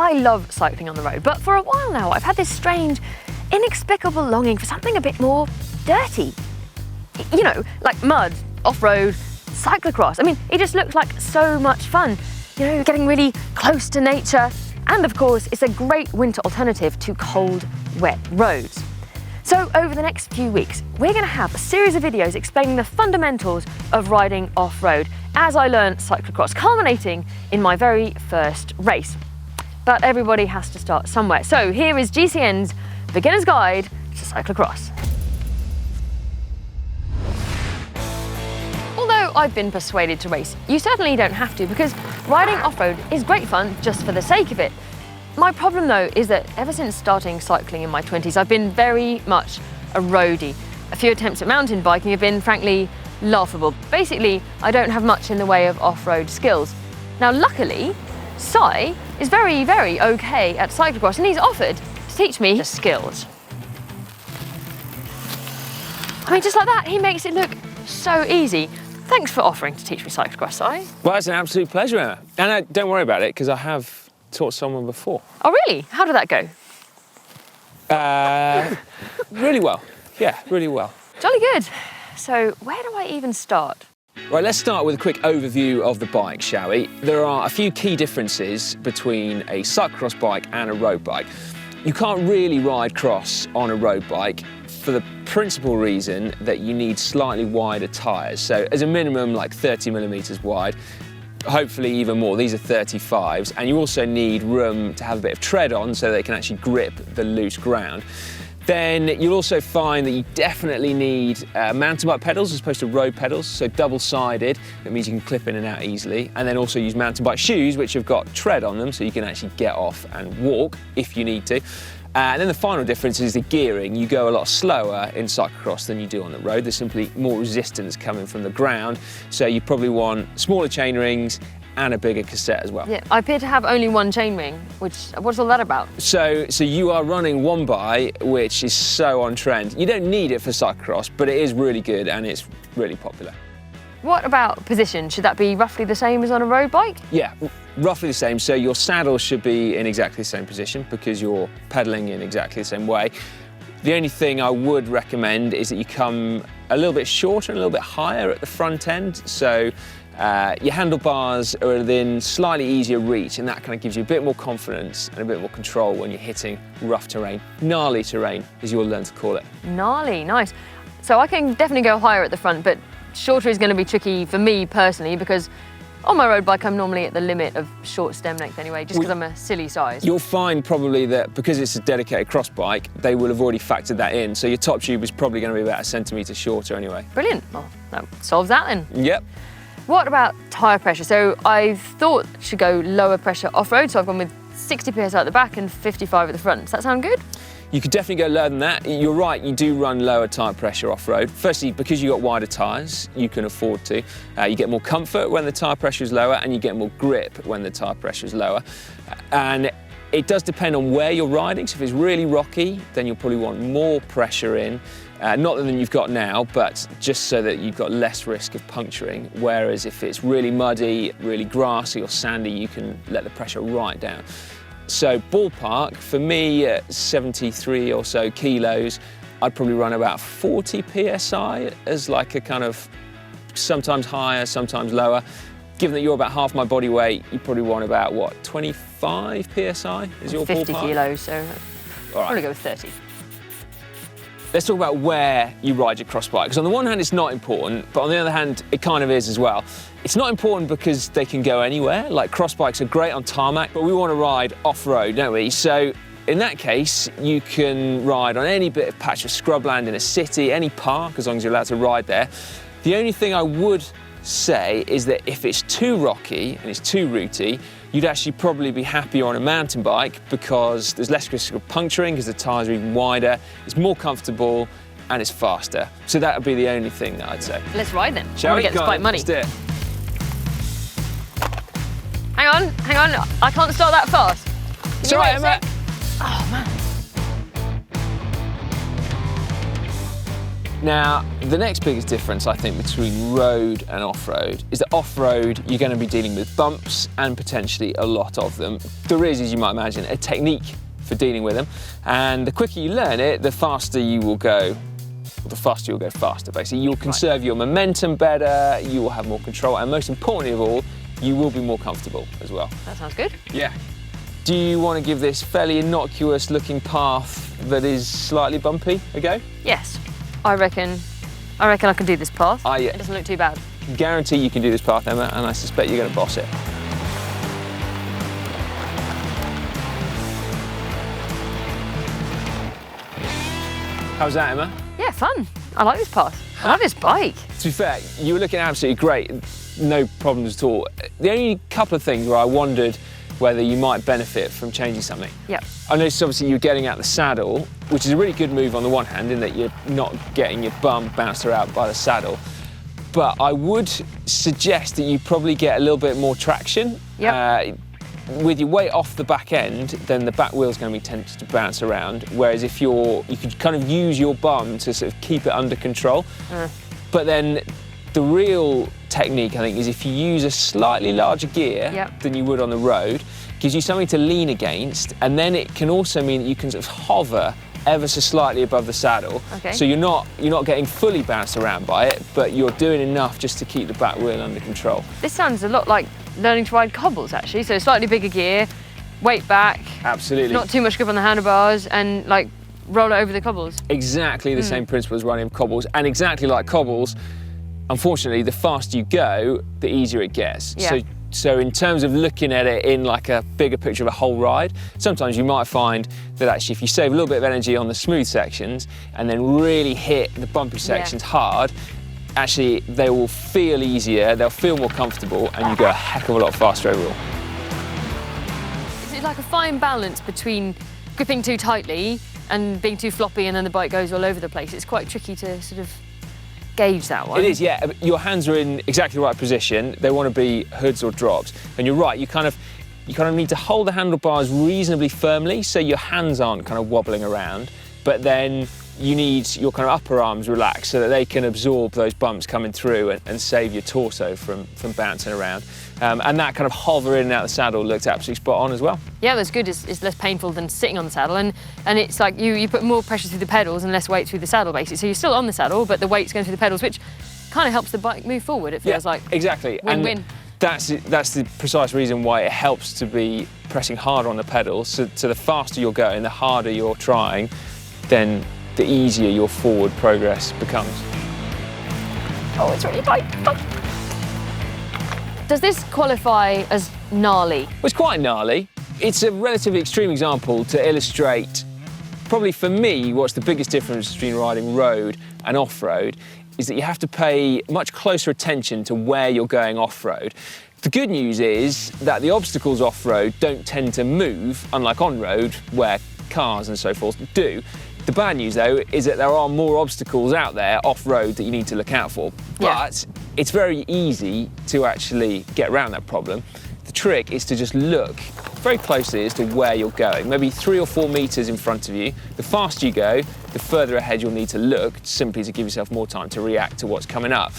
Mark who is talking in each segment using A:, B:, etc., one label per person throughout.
A: I love cycling on the road, but for a while now I've had this strange, inexplicable longing for something a bit more dirty. You know, like mud, off-road, cyclocross. I mean, it just looks like so much fun. You know, getting really close to nature. And of course, it's a great winter alternative to cold, wet roads. So over the next few weeks, we're going to have a series of videos explaining the fundamentals of riding off-road as I learned cyclocross, culminating in my very first race. But everybody has to start somewhere. So here is GCN's Beginner's Guide to Cyclocross. Although I've been persuaded to race, you certainly don't have to, because riding off-road is great fun just for the sake of it. My problem though is that ever since starting cycling in my 20s, I've been very much a roadie. A few attempts at mountain biking have been frankly laughable. Basically, I don't have much in the way of off-road skills. Now luckily, Cy is very, very okay at cyclocross, and he's offered to teach me the skills. I mean, just like that, he makes it look so easy. Thanks for offering to teach me cyclocross, Cy.
B: Well, it's an absolute pleasure, Emma. And don't worry about it, because I have taught someone before.
A: Oh, really? How did that go?
B: Really well. Yeah, really well.
A: Jolly good. So, where do I even start?
B: Right, let's start with a quick overview of the bike, shall we? There are a few key differences between a cyclocross bike and a road bike. You can't really ride cross on a road bike for the principal reason that you need slightly wider tyres. So as a minimum, like 30mm wide, hopefully even more. These are 35s, and you also need room to have a bit of tread on so they can actually grip the loose ground. Then you'll also find that you definitely need mountain bike pedals as opposed to road pedals, so double-sided. That means you can clip in and out easily. And then also use mountain bike shoes, which have got tread on them, so you can actually get off and walk if you need to. And then the final difference is the gearing. You go a lot slower in cyclocross than you do on the road. There's simply more resistance coming from the ground, so you probably want smaller chain rings and a bigger cassette as well.
A: Yeah, I appear to have only one chainring, what's all that about?
B: So you are running one by, which is so on trend. You don't need it for cyclocross, but it is really good and it's really popular.
A: What about position? Should that be roughly the same as on a road bike?
B: Yeah, roughly the same. So your saddle should be in exactly the same position because you're pedaling in exactly the same way. The only thing I would recommend is that you come a little bit shorter and a little bit higher at the front end. So your handlebars are within slightly easier reach, and that kind of gives you a bit more confidence and a bit more control when you're hitting rough terrain, gnarly terrain, as you'll learn to call it.
A: Gnarly, nice. So I can definitely go higher at the front, but shorter is going to be tricky for me personally, because on my road bike I'm normally at the limit of short stem length anyway, just because I'm a silly size.
B: You'll find probably that because it's a dedicated cross bike, they will have already factored that in, so your top tube is probably going to be about 1 centimetre shorter anyway.
A: Brilliant. Well, that solves that then.
B: Yep.
A: What about tyre pressure? So I've thought I should go lower pressure off-road, so I've gone with 60 PSI at the back and 55 at the front. Does that sound good?
B: You could definitely go lower than that. You're right, you do run lower tyre pressure off-road. Firstly, because you've got wider tyres, you can afford to. You get more comfort when the tyre pressure is lower, and you get more grip when the tyre pressure is lower. And it does depend on where you're riding. So if it's really rocky, then you'll probably want more pressure in. Not than you've got now, but just so that you've got less risk of puncturing. Whereas if it's really muddy, really grassy or sandy, you can let the pressure right down. So ballpark, for me at 73 or so kilos, I'd probably run about 40 PSI as like a kind of sometimes higher, sometimes lower. Given that you're about half my body weight, you probably want about, what, 25 PSI is your
A: 50
B: ballpark?
A: kilos, so I'll probably go with 30.
B: Let's talk about where you ride your cross bike, because on the one hand it's not important, but on the other hand it kind of is as well. It's not important because they can go anywhere, like cross bikes are great on tarmac, but we want to ride off-road, don't we? So in that case, you can ride on any bit of patch of scrubland in a city, any park, as long as you're allowed to ride there. The only thing I would say is that if it's too rocky and it's too rooty, you'd actually probably be happier on a mountain bike because there's less risk of puncturing because the tyres are even wider, it's more comfortable and it's faster. So that would be the only thing that I'd say.
A: Let's ride then.
B: Shall we
A: get this bike money.
B: Let's do it.
A: Hang on, I can't start that fast.
B: It's all right, Emma.
A: Oh man.
B: Now, the next biggest difference, I think, between road and off-road is that off-road, you're going to be dealing with bumps and potentially a lot of them. There is, as you might imagine, a technique for dealing with them. And the quicker you learn it, the faster you will go. The faster you'll go faster, basically. You'll conserve your momentum better, you will have more control, and most importantly of all, you will be more comfortable as well.
A: That sounds good.
B: Yeah. Do you want to give this fairly innocuous looking path that is slightly bumpy a go?
A: Yes. I reckon I can do this path.
B: Yeah.
A: It doesn't look too bad.
B: Guarantee you can do this path, Emma, and I suspect you're going to boss it. How's that, Emma?
A: Yeah, fun. I like this path. I like this bike.
B: To be fair, you were looking absolutely great. No problems at all. The only couple of things where I wondered whether you might benefit from changing something.
A: Yeah.
B: I noticed obviously you're getting out the saddle, which is a really good move on the one hand in that you're not getting your bum bounced around by the saddle. But I would suggest that you probably get a little bit more traction.
A: Yep.
B: With your weight off the back end, then the back wheel's going to be tempted to bounce around. Whereas if you could kind of use your bum to sort of keep it under control. But then the real technique, I think, is if you use a slightly larger gear than you would on the road, gives you something to lean against, and then it can also mean that you can sort of hover ever so slightly above the saddle.
A: Okay.
B: So you're not getting fully bounced around by it, but you're doing enough just to keep the back wheel under control.
A: This sounds a lot like learning to ride cobbles, actually. So slightly bigger gear, weight back.
B: Absolutely.
A: Not too much grip on the handlebars, and like roll it over the cobbles.
B: Exactly the same principle as running cobbles, and exactly like cobbles, unfortunately, the faster you go, the easier it gets.
A: Yeah.
B: So in terms of looking at it in like a bigger picture of a whole ride, sometimes you might find that actually if you save a little bit of energy on the smooth sections and then really hit the bumpy sections hard, actually they will feel easier, they'll feel more comfortable, and you go a heck of a lot faster overall.
A: It's like a fine balance between gripping too tightly and being too floppy, and then the bike goes all over the place. It's quite tricky to sort of gauge that one.
B: It is, yeah. Your hands are in exactly the right position. They want to be hoods or drops. And you're right, you kind of need to hold the handlebars reasonably firmly so your hands aren't kind of wobbling around, but then you need your kind of upper arms relaxed so that they can absorb those bumps coming through and save your torso from bouncing around. And that kind of hovering in and out the saddle looked absolutely spot on as well.
A: Yeah, that's good. It's less painful than sitting on the saddle, and it's like you put more pressure through the pedals and less weight through the saddle, basically. So you're still on the saddle, but the weight's going through the pedals, which kind of helps the bike move forward. It feels like
B: exactly.
A: Win-win.
B: That's the precise reason why it helps to be pressing harder on the pedals. So the faster you're going, the harder you're trying, then the easier your forward progress becomes.
A: Oh, it's really tight. Does this qualify as gnarly?
B: Well, it's quite gnarly. It's a relatively extreme example to illustrate, probably for me, what's the biggest difference between riding road and off-road is that you have to pay much closer attention to where you're going off-road. The good news is that the obstacles off-road don't tend to move, unlike on-road, where cars and so forth do. The bad news, though, is that there are more obstacles out there off-road that you need to look out for. But it's very easy to actually get around that problem. The trick is to just look very closely as to where you're going, maybe 3 or 4 meters in front of you. The faster you go, the further ahead you'll need to look, simply to give yourself more time to react to what's coming up.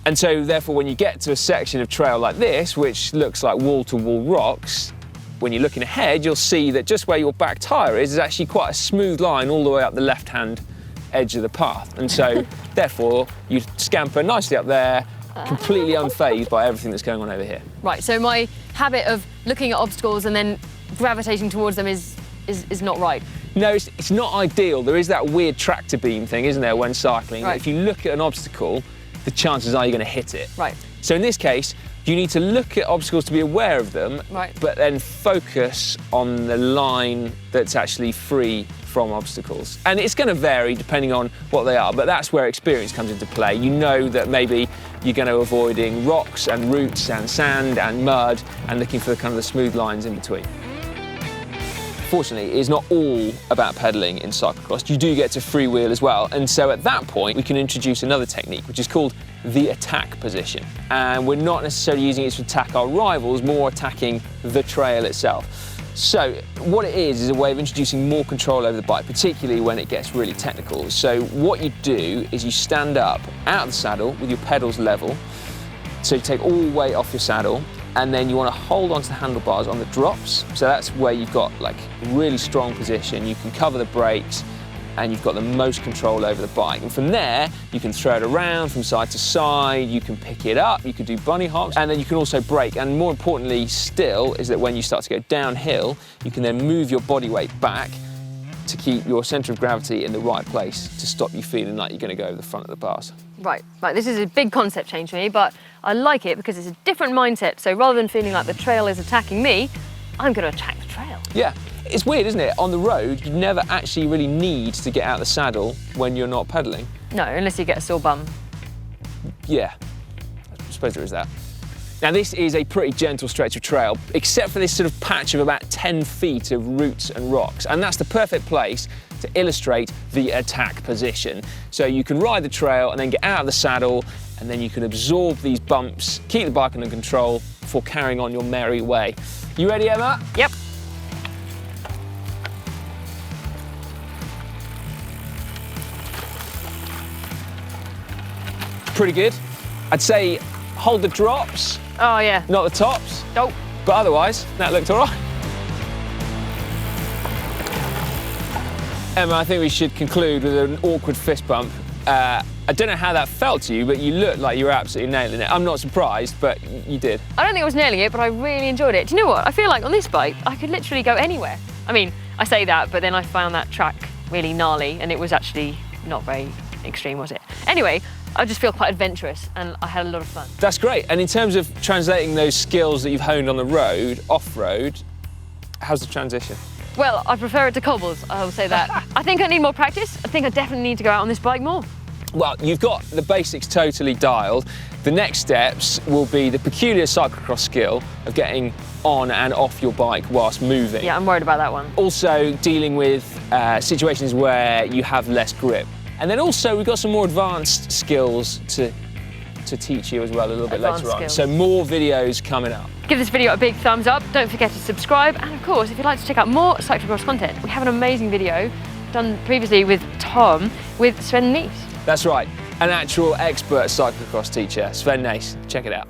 B: And so, therefore, when you get to a section of trail like this, which looks like wall-to-wall rocks, when you're looking ahead, you'll see that just where your back tyre is actually quite a smooth line all the way up the left-hand edge of the path. And so, therefore, you scamper nicely up there, completely unfazed by everything that's going on over here.
A: Right, so my habit of looking at obstacles and then gravitating towards them is not right.
B: No, it's not ideal. There is that weird tractor beam thing, isn't there, when cycling?
A: Right.
B: If you look at an obstacle, the chances are you're going to hit it.
A: Right.
B: So in this case, you need to look at obstacles to be aware of them, but then focus on the line that's actually free from obstacles. And it's going to vary depending on what they are, but that's where experience comes into play. You know that maybe you're going to avoiding rocks and roots and sand and mud and looking for kind of the smooth lines in between. Fortunately, it's not all about pedalling in cyclocross. You do get to freewheel as well. And so at that point, we can introduce another technique, which is called the attack position. And we're not necessarily using it to attack our rivals, more attacking the trail itself. So what it is a way of introducing more control over the bike, particularly when it gets really technical. So what you do is you stand up out of the saddle with your pedals level. So you take all the weight off your saddle, and then you want to hold onto the handlebars on the drops. So that's where you've got like really strong position. You can cover the brakes, and you've got the most control over the bike. And from there, you can throw it around from side to side, you can pick it up, you can do bunny hops, and then you can also brake. And more importantly still is that when you start to go downhill, you can then move your body weight back to keep your centre of gravity in the right place to stop you feeling like you're going to go over the front of the bars.
A: Right, this is a big concept change for me, but I like it because it's a different mindset. So rather than feeling like the trail is attacking me, I'm going to attack the trail.
B: Yeah. It's weird, isn't it? On the road, you never actually really need to get out of the saddle when you're not pedalling.
A: No, unless you get a sore bum.
B: Yeah, I suppose there is that. Now this is a pretty gentle stretch of trail, except for this sort of patch of about 10 feet of roots and rocks, and that's the perfect place to illustrate the attack position. So you can ride the trail and then get out of the saddle, and then you can absorb these bumps, keep the bike under control before carrying on your merry way. You ready, Emma?
A: Yep.
B: Pretty good. I'd say hold the drops.
A: Oh yeah.
B: Not the tops.
A: Nope.
B: But otherwise, that looked all right. Emma, I think we should conclude with an awkward fist bump. I don't know how that felt to you, but you looked like you were absolutely nailing it. I'm not surprised, but you did.
A: I don't think I was nailing it, but I really enjoyed it. Do you know what? I feel like on this bike, I could literally go anywhere. I mean, I say that, but then I found that track really gnarly, and it was actually not very extreme, was it? Anyway, I just feel quite adventurous, and I had a lot of fun.
B: That's great. And in terms of translating those skills that you've honed on the road, off-road, how's the transition?
A: Well, I prefer it to cobbles, I will say that. I think I need more practice. I think I definitely need to go out on this bike more.
B: Well, you've got the basics totally dialed. The next steps will be the peculiar cyclocross skill of getting on and off your bike whilst moving.
A: Yeah, I'm worried about that one.
B: Also dealing with situations where you have less grip. And then also we've got some more advanced skills to teach you as well a little bit later on. So more videos coming up.
A: Give this video a big thumbs up. Don't forget to subscribe. And of course, if you'd like to check out more cyclocross content, we have an amazing video done previously with Tom with Sven Nys.
B: That's right, an actual expert cyclocross teacher, Sven Nys. Check it out.